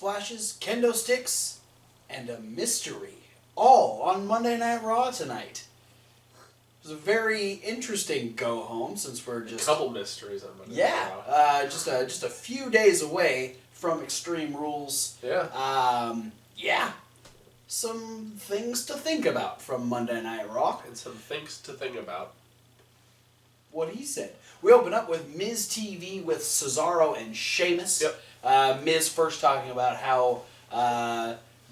splashes, kendo sticks, and a mystery. All on Monday Night Raw tonight. It was a very interesting go-home since we're just... A couple mysteries on Monday Night Raw. Just a few days away from Extreme Rules. Yeah. Some things to think about from Monday Night Raw. And some things to think about. What he said. We open up with Miz TV with Cesaro and Sheamus. Yep. Miz first talking about how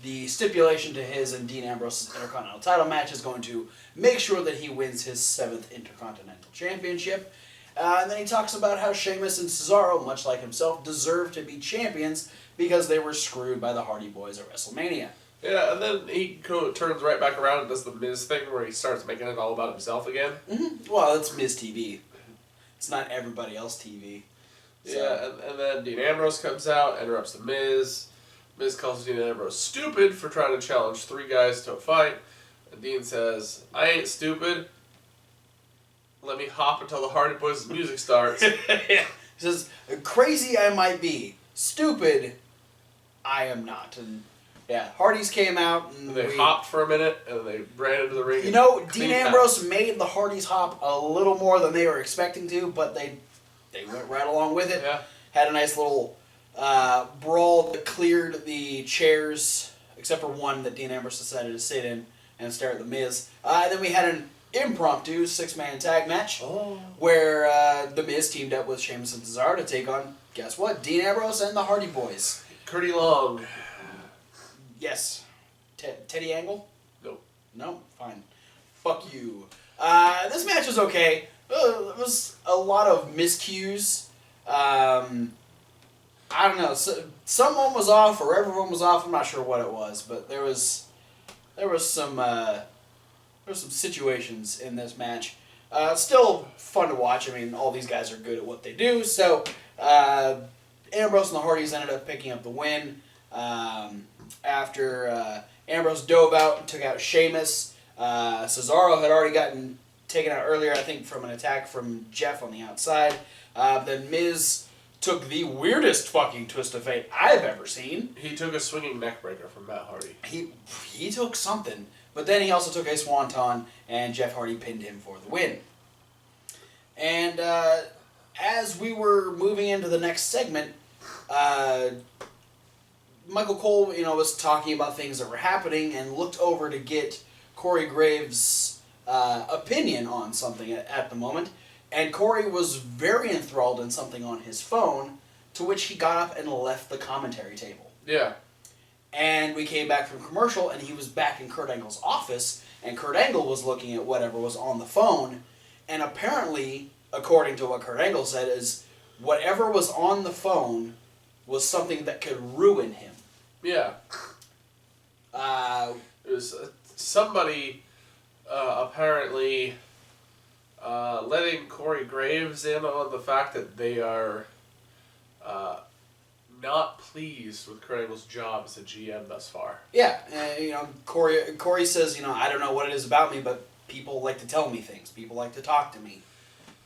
the stipulation to his and Dean Ambrose's Intercontinental title match is going to make sure that he wins his 7th Intercontinental Championship. And then he talks about how Sheamus and Cesaro, much like himself, deserve to be champions because they were screwed by the Hardy Boys at WrestleMania. Yeah, and then he turns right back around and does the Miz thing where he starts making it all about himself again. Mm-hmm. Well, it's Miz TV. It's not everybody else TV. So. Yeah, and then Dean Ambrose comes out, interrupts the Miz. Miz calls Dean Ambrose stupid for trying to challenge 3 guys to a fight. And Dean says, I ain't stupid. Let me hop until the Hardy Boys' music starts. He says, crazy I might be. Stupid, I am not. And yeah, Hardys came out and they hopped for a minute and they ran into the ring. You know, Dean Ambrose made the Hardys hop a little more than they were expecting to, but they went right along with it. Yeah. Had a nice little brawl that cleared the chairs, except for one that Dean Ambrose decided to sit in and stare at the Miz. Then we had an impromptu 6-man tag match where the Miz teamed up with Sheamus and Cesaro to take on, guess what, Dean Ambrose and the Hardy Boys. Curdy Long. Yes. Teddy Angle? Nope. No? Fine. Fuck you. This match was okay. It was a lot of miscues. I don't know. Someone was off or everyone was off. I'm not sure what it was, but there was some situations in this match. Still fun to watch. I mean, all these guys are good at what they do. So Ambrose and the Hardys ended up picking up the win. After Ambrose dove out and took out Sheamus, Cesaro had already gotten taken out earlier, I think, from an attack from Jeff on the outside. Then Miz took the weirdest fucking twist of fate I've ever seen. He took a swinging neckbreaker from Matt Hardy. He took something, but then he also took a swanton, and Jeff Hardy pinned him for the win. And as we were moving into the next segment, Michael Cole, was talking about things that were happening and looked over to get Corey Graves' opinion on something at the moment. And Corey was very enthralled in something on his phone, to which he got up and left the commentary table. Yeah. And we came back from commercial, and he was back in Kurt Angle's office, and Kurt Angle was looking at whatever was on the phone, and apparently, according to what Kurt Angle said, is whatever was on the phone was something that could ruin him. Yeah. It was somebody apparently letting Corey Graves in on the fact that they are not pleased with Kurt Angle's job as a GM thus far. Yeah, Corey says, I don't know what it is about me, but people like to tell me things. People like to talk to me.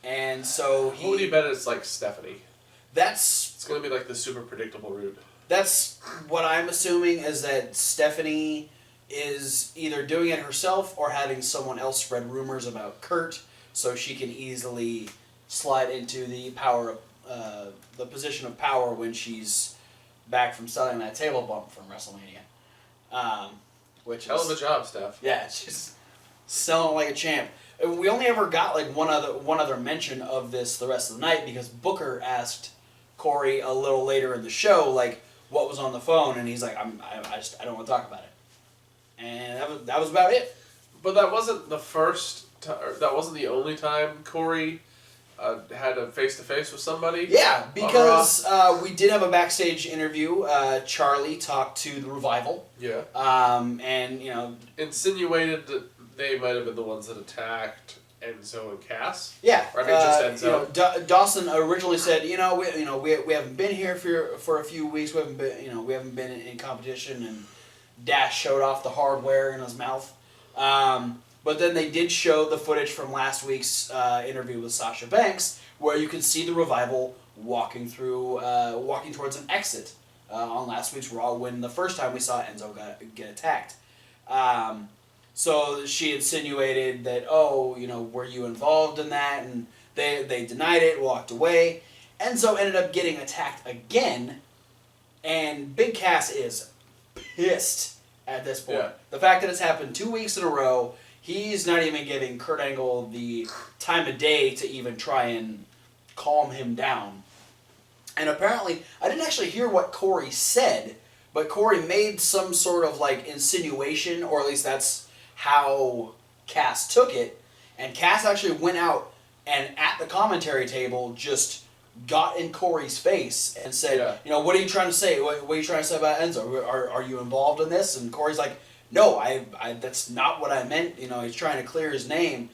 And so Who would you bet it's like Stephanie? It's going to be like the super predictable route. That's what I'm assuming, is that Stephanie is either doing it herself or having someone else spread rumors about Kurt, so she can easily slide into the the position of power when she's back from selling that table bump from WrestleMania. Which hell of a job, Steph. Yeah, she's selling like a champ. We only ever got like one other mention of this the rest of the night because Booker asked Corey a little later in the show, like, what was on the phone, and he's like, I don't want to talk about it. And that was about it. But that wasn't the that wasn't the only time Corey had a face-to-face with somebody? Yeah, because we did have a backstage interview. Charlie talked to the Revival. Yeah. And, insinuated that they might have been the ones that attacked Enzo and Cass. Yeah. Or I mean, just Enzo. Dawson originally said, we haven't been here for a few weeks. We haven't been in competition, and Dash showed off the hardware in his mouth. But then they did show the footage from last week's interview with Sasha Banks, where you could see the Revival walking towards an exit on last week's Raw when the first time we saw Enzo get attacked. So she insinuated that, were you involved in that? And they denied it, walked away. Enzo ended up getting attacked again, and Big Cass is pissed at this point. Yeah. The fact that it's happened 2 weeks in a row, he's not even giving Kurt Angle the time of day to even try and calm him down. And apparently, I didn't actually hear what Corey said, but Corey made some sort of insinuation, or at least that's how Cass took it. And Cass actually went out and at the commentary table just got in Corey's face and said, what are you trying to say? What are you trying to say about Enzo? Are you involved in this? And Corey's like, no, I that's not what I meant. He's trying to clear his name.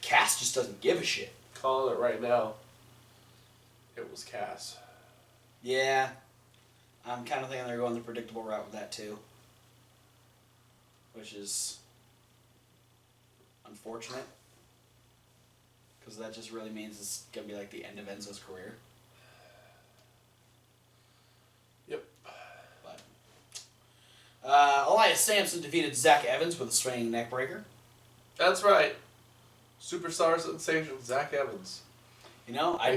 Cass just doesn't give a shit. Calling it right now. It was Cass. Yeah. I'm kind of thinking they're going the predictable route with that too. Which is unfortunate. Because that just really means it's going to be like the end of Enzo's career. Yep. But Elias Sampson defeated Zach Evans with a swinging neck breaker. That's right. Superstar sensation Zach Evans. I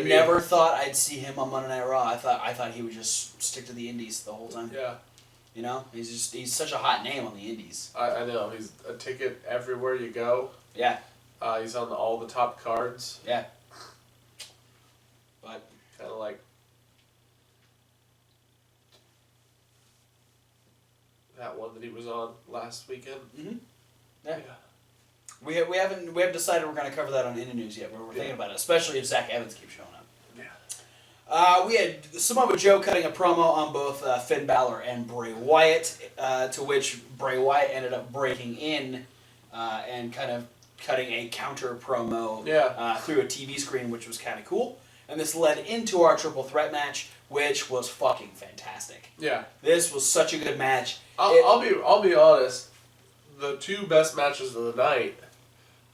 never thought I'd see him on Monday Night Raw. I thought he would just stick to the Indies the whole time. Yeah. He's such a hot name on the Indies. I know. He's a ticket everywhere you go. Yeah. He's on all the top cards. Yeah. But kind of like that one that he was on last weekend. Mm-hmm. Yeah. We haven't decided we're going to cover that on Indie News yet, but we're thinking about it, especially if Zach Evans keeps showing up. Yeah. We had Samoa Joe cutting a promo on both Finn Balor and Bray Wyatt, to which Bray Wyatt ended up breaking in and kind of cutting a counter promo through a TV screen, which was kind of cool. And this led into our triple threat match, which was fucking fantastic. Yeah. This was such a good match. I'll be honest. The two best matches of the night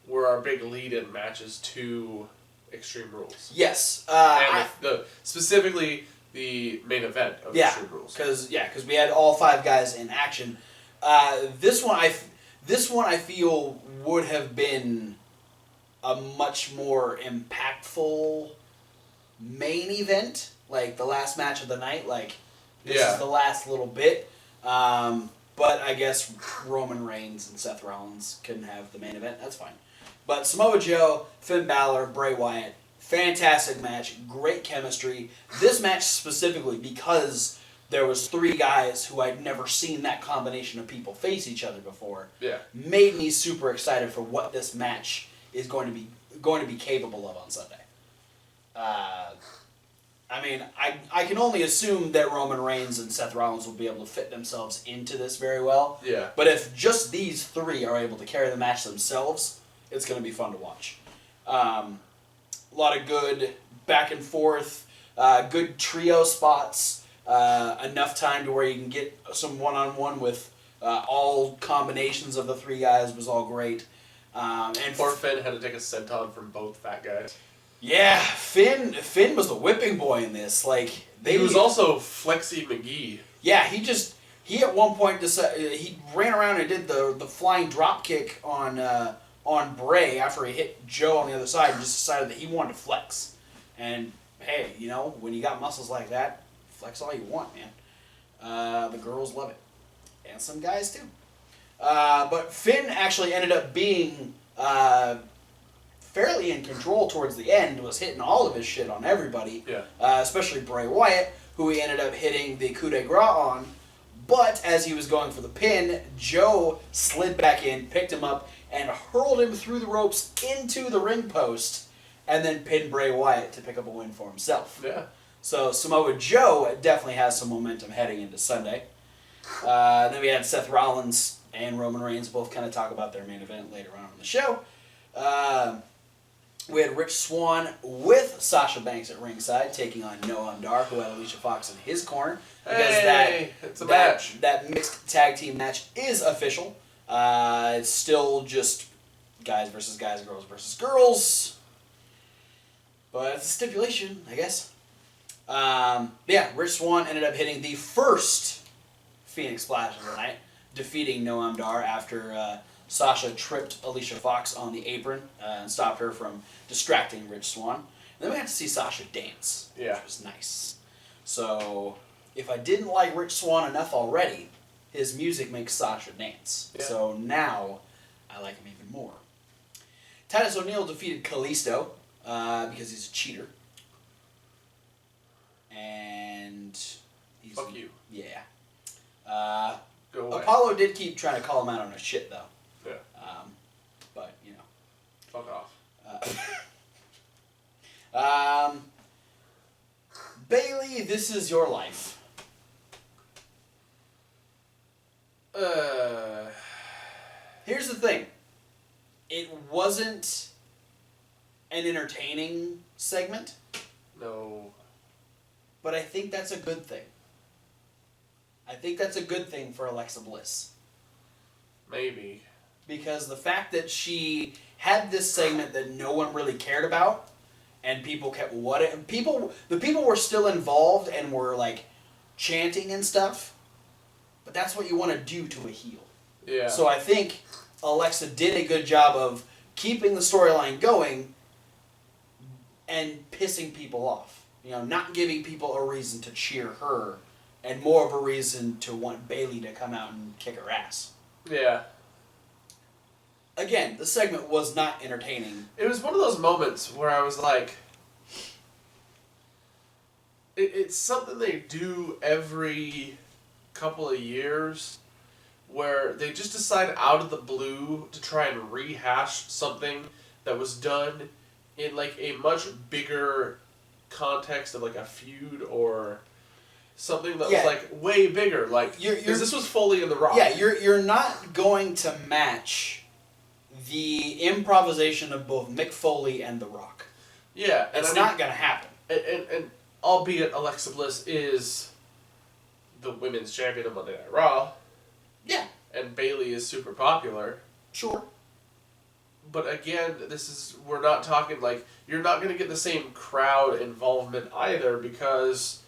were our big lead-in matches to Extreme Rules. Yes. And specifically the main event of Extreme Rules. Because we had all five guys in action. This one I feel would have been a much more impactful main event, like the last match of the night. This is the last little bit. But I guess Roman Reigns and Seth Rollins couldn't have the main event. That's fine. But Samoa Joe, Finn Balor, Bray Wyatt, fantastic match, great chemistry. This match specifically because there was three guys who I'd never seen that combination of people face each other before. Yeah. Made me super excited for what this match is going to be capable of on Sunday. I can only assume that Roman Reigns and Seth Rollins will be able to fit themselves into this very well. Yeah. But if just these three are able to carry the match themselves, it's going to be fun to watch. A lot of good back and forth, good trio spots, enough time to where you can get some one-on-one with all combinations of the three guys was all great. And poor Finn had to take a senton from both fat guys. Yeah, Finn was the whipping boy in this. He was also Flexi McGee. Yeah, he at one point decided he ran around and did the flying drop kick on Bray after he hit Joe on the other side and just decided that he wanted to flex. And hey, when you got muscles like that, flex all you want, man. The girls love it, and some guys too. But Finn actually ended up being fairly in control towards the end, was hitting all of his shit on everybody, especially Bray Wyatt, who he ended up hitting the coup de grace on. But as he was going for the pin, Joe slid back in, picked him up, and hurled him through the ropes into the ring post, and then pinned Bray Wyatt to pick up a win for himself. Yeah. So Samoa Joe definitely has some momentum heading into Sunday. Then we had Seth Rollins and Roman Reigns both kind of talk about their main event later on in the show. We had Rich Swann with Sasha Banks at ringside, taking on Noam Dar, who had Alicia Fox in his corner. Because it's a match. That mixed tag team match is official. It's still just guys versus guys, girls versus girls. But it's a stipulation, I guess. Yeah, Rich Swann ended up hitting the first Phoenix Splash of the night, defeating Noam Dar after Sasha tripped Alicia Fox on the apron and stopped her from distracting Rich Swann. And then we got to see Sasha dance, which was nice. So, if I didn't like Rich Swann enough already, his music makes Sasha dance. Yeah. So now, I like him even more. Titus O'Neil defeated Kalisto because he's a cheater. And he's... Fuck you. Yeah. Go away. Apollo did keep trying to call him out on his shit, though. Yeah. But, you know. Fuck off. Bailey, this is your life. Here's the thing. It wasn't an entertaining segment. No. But I think that's a good thing. I think that's a good thing for Alexa Bliss. Maybe. Because the fact that she had this segment that no one really cared about, and people kept the people were still involved and were like chanting and stuff, but that's what you want to do to a heel. Yeah. So I think Alexa did a good job of keeping the storyline going and pissing people off. You know, not giving people a reason to cheer her and more of a reason to want Bailey to come out and kick her ass. Yeah. Again, the segment was not entertaining. It was one of those moments where I was like, it's something they do every couple of years where they just decide out of the blue to try and rehash something that was done in like a much bigger context of like a feud or something that was like way bigger. Like, because this was fully in The Rock. Yeah, you're not going to match the improvisation of both Mick Foley and The Rock. Yeah. And it's not going to happen. And albeit Alexa Bliss is the women's champion of Monday Night Raw. Yeah. And Bailey is super popular. Sure. But again, we're not talking like, you're not going to get the same crowd involvement either because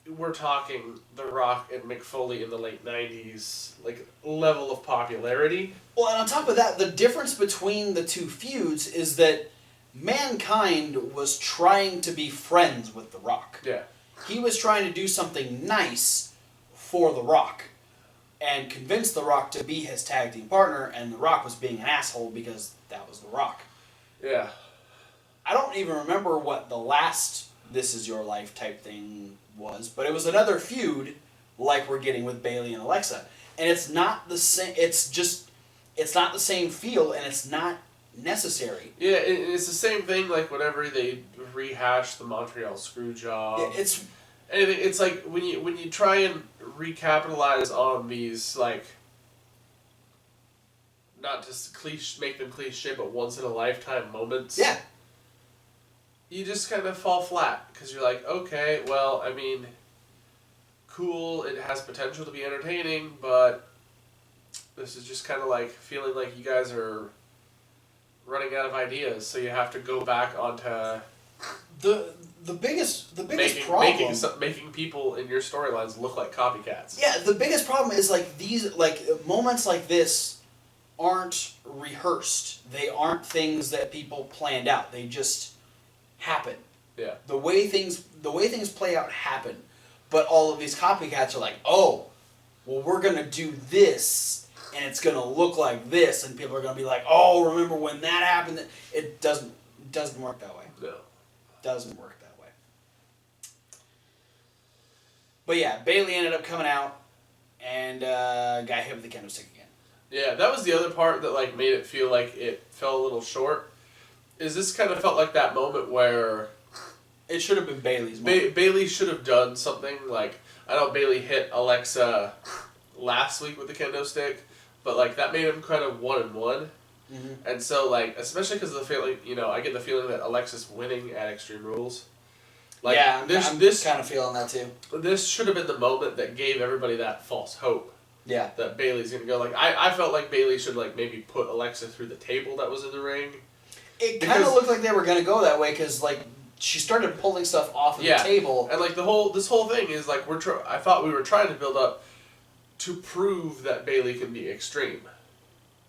we're talking The Rock and Mick Foley in the late 90s, like, level of popularity. Well, and on top of that, the difference between the two feuds is that Mankind was trying to be friends with The Rock. Yeah. He was trying to do something nice for The Rock and convince The Rock to be his tag team partner, and The Rock was being an asshole because that was The Rock. Yeah. I don't even remember what the last This Is Your Life type thing was, but it was another feud like we're getting with Bailey and Alexa. And it's not the same, it's not the same feel, and it's not necessary. Yeah, it's the same thing like whenever they rehash the Montreal Screwjob. It's like when you try and recapitalize on these, like, not just make them cliche, but once in a lifetime moments. Yeah. You just kind of fall flat because you're like, okay, well, I mean, cool, it has potential to be entertaining, but this is just kind of like feeling like you guys are running out of ideas, so you have to go back onto the biggest problem making people in your storylines look like copycats. Yeah, the biggest problem is like these moments like this aren't rehearsed. They aren't things that people planned out. They just happen. Yeah. The way things play out happen. But all of these copycats are like, oh, well, we're gonna do this and it's gonna look like this, and people are gonna be like, oh, remember when that happened? It doesn't work that way. No. Doesn't work that way. But yeah, Bailey ended up coming out and got hit with the kendo stick again. Yeah, that was the other part that like made it feel like it fell a little short. Is this kind of felt like that moment where it should have been Bailey's moment. Bailey should have done something like, I know Bailey hit Alexa last week with the kendo stick, but like that made him kind of 1-1. Mm-hmm. And so like, especially because of the feeling, I get the feeling that Alexa's winning at Extreme Rules. Like, yeah, I'm kind of feeling that too. This should have been the moment that gave everybody that false hope. Yeah. That Bailey's gonna go. Like I felt like Bailey should like maybe put Alexa through the table that was in the ring. It kind of looked like they were gonna go that way because like she started pulling stuff off of Yeah. the table. And like this whole thing is like I thought we were trying to build up to prove that Bayley can be extreme.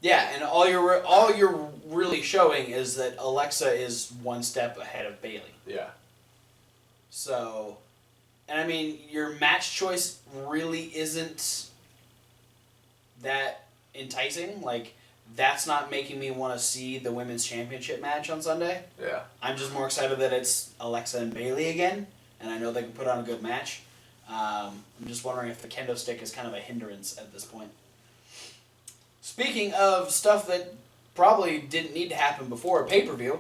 Yeah, and all you're really showing is that Alexa is one step ahead of Bayley. Yeah. So, and I mean, your match choice really isn't that enticing. Like, that's not making me want to see the women's championship match on Sunday. Yeah. I'm just more excited that it's Alexa and Bayley again, and I know they can put on a good match. I'm just wondering if the kendo stick is kind of a hindrance at this point. Speaking of stuff that probably didn't need to happen before a pay-per-view,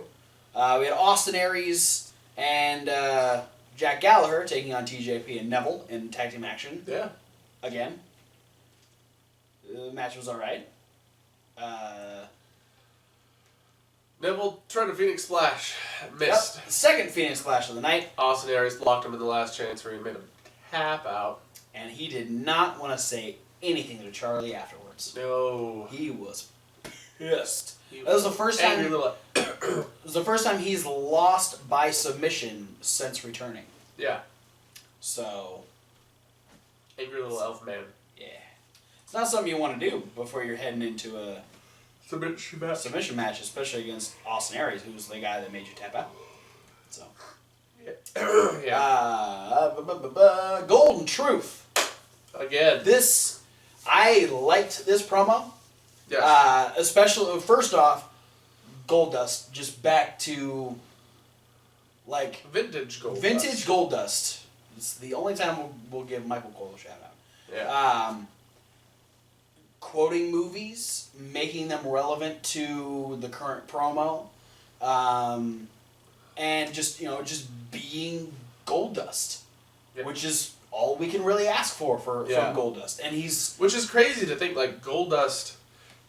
we had Austin Aries and Jack Gallagher taking on TJP and Neville in tag team action. Yeah. Again. The match was alright. Neville tried a Phoenix Splash. Missed. Yep. Second Phoenix Splash of the night. Austin Aries blocked him in the last chance where he made him tap out. And he did not want to say anything to Charlie afterwards. No. He was pissed. That was the first time. Angry little. It was the first time he's lost by submission since returning. Yeah. So. Angry little elf man. Yeah. It's not something you want to do before you're heading into a Submission match, especially against Austin Aries, who's the guy that made you tap out. So. Yeah. Yeah. Golden Truth. Again. I liked this promo. Yeah. Especially, first off, Goldust just back to, like... Vintage Goldust. Vintage Goldust. It's the only time we'll give Michael Cole a shout out. Yeah. Quoting movies, making them relevant to the current promo, and just being Goldust, Yeah. which is all we can really ask for from Goldust. And which is crazy to think, like, Goldust,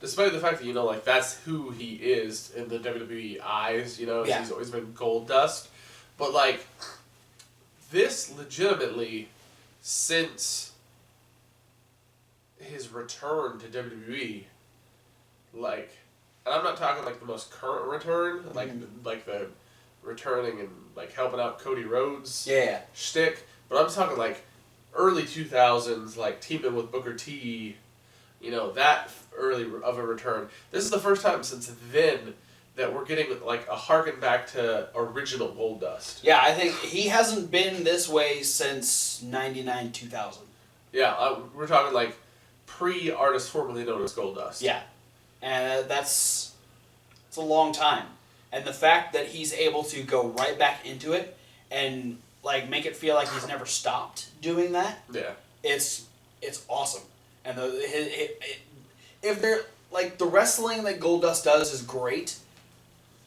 despite the fact that, like, that's who he is in the WWE eyes, he's always been Goldust, but, like, this legitimately, since his return to WWE, like, and I'm not talking like the most current return, like the returning and like helping out Cody Rhodes shtick, but I'm talking like early 2000s, like teaming with Booker T, that early of a return. This is the first time since then that we're getting like a harken back to original Goldust. Yeah, I think he hasn't been this way since 99, 2000. Yeah, we're talking like pre-artist formerly known as Goldust. Yeah, and it's a long time, and the fact that he's able to go right back into it and like make it feel like he's never stopped doing that. Yeah, it's awesome, and if they're like the wrestling that Goldust does is great,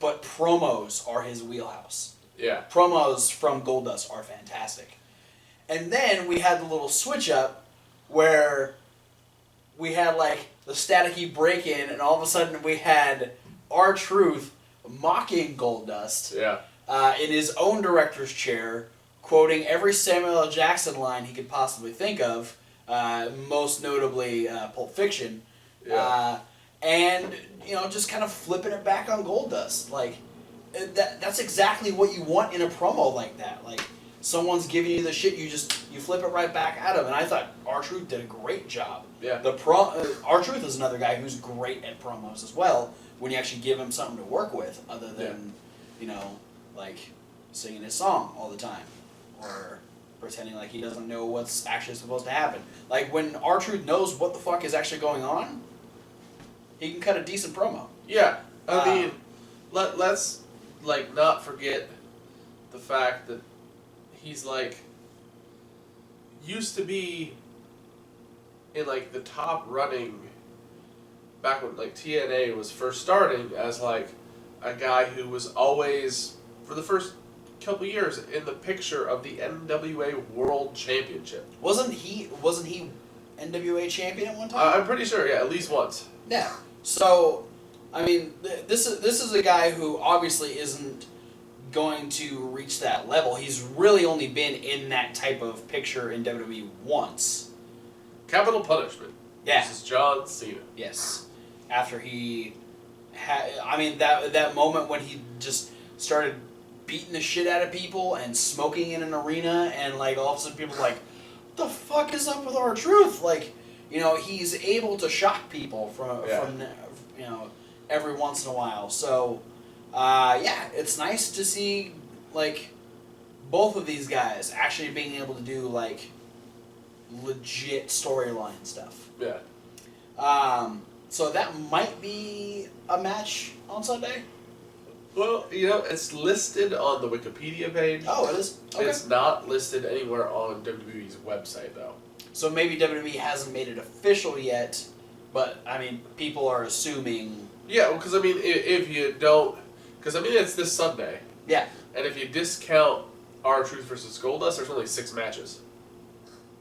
but promos are his wheelhouse. Yeah, promos from Goldust are fantastic, and then we had the little switch up where we had like the staticky break in, and all of a sudden we had R-Truth mocking Goldust in his own director's chair, quoting every Samuel L. Jackson line he could possibly think of, most notably Pulp Fiction, and just kind of flipping it back on Goldust. Like that's exactly what you want in a promo like that. Like someone's giving you the shit, you flip it right back at him, and I thought R-Truth did a great job. Yeah. R-Truth is another guy who's great at promos as well, when you actually give him something to work with, other than, like singing his song all the time, or pretending like he doesn't know what's actually supposed to happen. Like when R-Truth knows what the fuck is actually going on, he can cut a decent promo. Yeah, I mean, let's like not forget the fact that he's like used to be in like the top running back when like TNA was first starting as like a guy who was always for the first couple years in the picture of the NWA World Championship. Wasn't he NWA champion at one time? I'm pretty sure, yeah, at least once. Yeah. So, I mean, this is a guy who obviously isn't going to reach that level. He's really only been in that type of picture in WWE once. Capital Punishment. Yeah. This is John Cena. Yes. After he had, I mean, that moment when he just started beating the shit out of people and smoking in an arena, and like all of a sudden people are like, what the fuck is up with R-Truth? Like, you know, he's able to shock people from you know, every once in a while. So yeah, it's nice to see like both of these guys actually being able to do like legit storyline stuff. Yeah. So that might be a match on Sunday. Well, you know, it's listed on the Wikipedia page. Oh, it is? Okay. It's not listed anywhere on WWE's website, though. So maybe WWE hasn't made it official yet, but, I mean, people are assuming... Yeah, because, I mean, if you don't... Because, I mean, it's this Sunday. Yeah. And if you discount R-Truth versus Goldust, there's only 6 matches.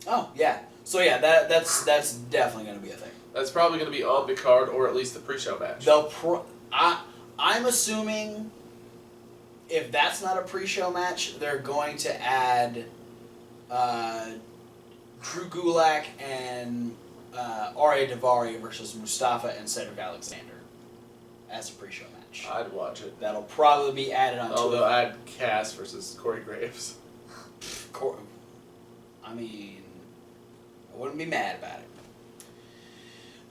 Oh, yeah. So, yeah, that's definitely going to be a thing. That's probably going to be on the card, or at least the pre-show match. I'm assuming if that's not a pre-show match, they're going to add Drew Gulak and Arya Daivari versus Mustafa and Cedric Alexander as a pre-show match. I'd watch it. That'll probably be added on. Oh, they'll add Cass versus Corey Graves. I mean, I wouldn't be mad about it.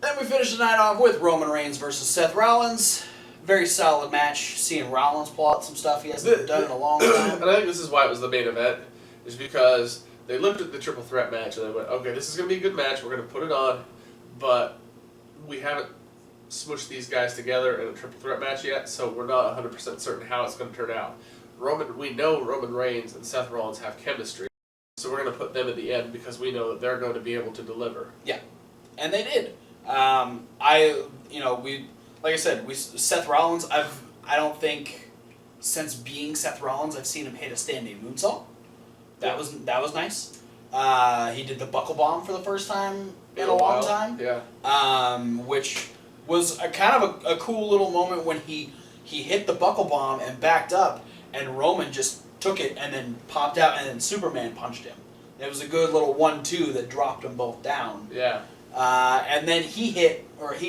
Then we finish the night off with Roman Reigns versus Seth Rollins. Very solid match. Seeing Rollins pull out some stuff he hasn't done in a long time. And I think this is why it was the main event, is because they looked at the triple threat match and they went, okay, this is going to be a good match. We're going to put it on, but we haven't smushed these guys together in a triple threat match yet, so we're not 100% certain how it's going to turn out. We know Roman Reigns and Seth Rollins have chemistry, so we're going to put them at the end because we know that they're going to be able to deliver. Yeah, and they did. Like I said, Seth Rollins. I don't think since being Seth Rollins, I've seen him hit a standing moonsault. That was nice. He did the buckle bomb for the first time in a long time. Yeah. Which was a kind of a cool little moment when he hit the buckle bomb and backed up, and Roman just took it and then popped out, and then Superman punched him. It was a good little 1-2 that dropped them both down. Yeah. And then he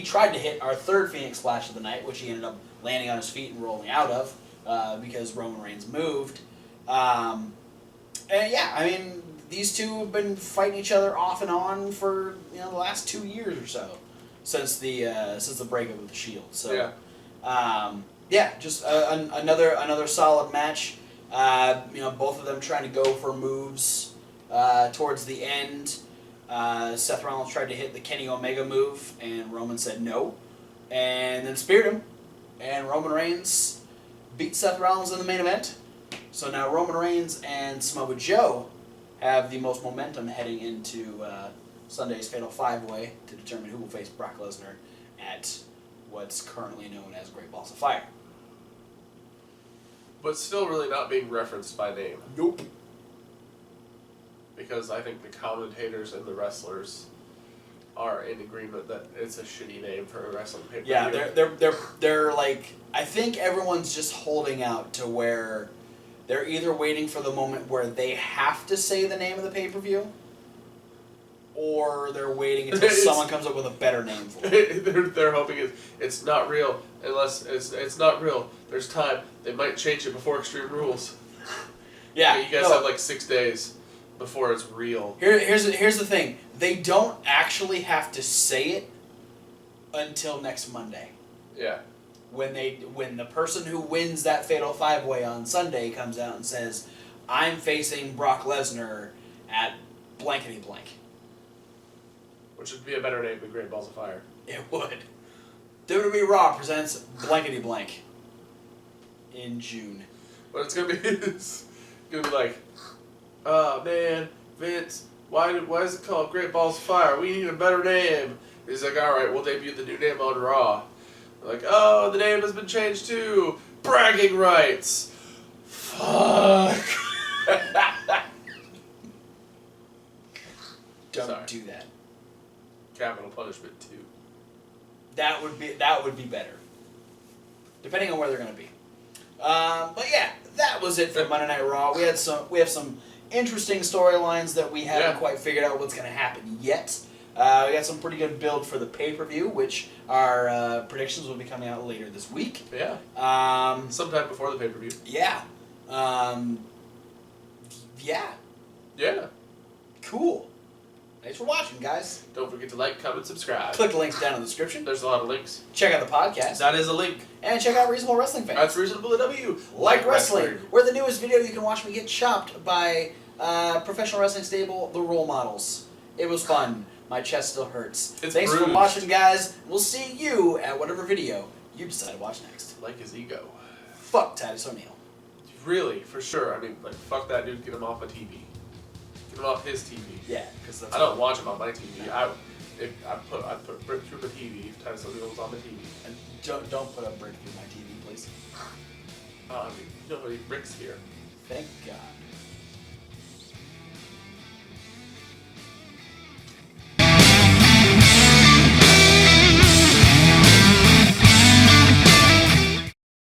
tried to hit our third Phoenix Splash of the night, which he ended up landing on his feet and rolling out of because Roman Reigns moved. And yeah, I mean, these two have been fighting each other off and on for the last 2 years or so since the breakup of the Shield. So yeah, just another solid match. Both of them trying to go for moves towards the end. Seth Rollins tried to hit the Kenny Omega move, and Roman said no, and then speared him, and Roman Reigns beat Seth Rollins in the main event. So now Roman Reigns and Samoa Joe have the most momentum heading into Sunday's Fatal 5-Way to determine who will face Brock Lesnar at what's currently known as Great Balls of Fire. But still really not being referenced by name. Nope. Because I think the commentators and the wrestlers are in agreement that it's a shitty name for a wrestling pay-per-view. Yeah, they're like, I think everyone's just holding out to where they're either waiting for the moment where they have to say the name of the pay-per-view, or they're waiting until someone comes up with a better name for it. They're hoping it's not real unless it's not real. There's time. They might change it before Extreme Rules. Yeah, you guys have like 6 days before it's real. Here's the thing. They don't actually have to say it until next Monday. Yeah. When the person who wins that Fatal 5-Way on Sunday comes out and says, I'm facing Brock Lesnar at blankety blank. Which would be a better name than Great Balls of Fire. It would. WWE Raw presents blankety blank in June. But it's gonna be like, oh man, Vince, why is it called Great Balls of Fire? We need a better name. He's like, alright, we'll debut the new name on Raw. They're like, oh, the name has been changed too. Bragging rights. Fuck. Don't do that. Capital punishment too. That would be better. Depending on where they're going to be. But yeah, that was it for Monday Night Raw. We have some interesting storylines that we haven't quite figured out what's going to happen yet. We got some pretty good build for the pay-per-view, which our predictions will be coming out later this week. Yeah. Sometime before the pay-per-view. Yeah. Yeah. Yeah. Cool. Thanks for watching, guys. Don't forget to like, comment, subscribe. Click the links down in the description. There's a lot of links. Check out the podcast. That is a link. And check out Reasonable Wrestling Fans. That's Reasonable W. Like Wrestling. We're the newest video you can watch me get chopped by professional wrestling stable, The Role Models. It was fun. My chest still hurts. It's Thanks bruised. for watching, guys. We'll see you at whatever video you decide to watch next. Like his ego. Fuck Titus O'Neil. Really, for sure. I mean, like, fuck that dude. Get him off my TV. Get him off his TV. Yeah, because I don't watch him on my TV. I'd put brick through the TV if Titus O'Neil was on the TV. And don't put a brick through my TV, please. I mean, you know how many bricks here. Thank God.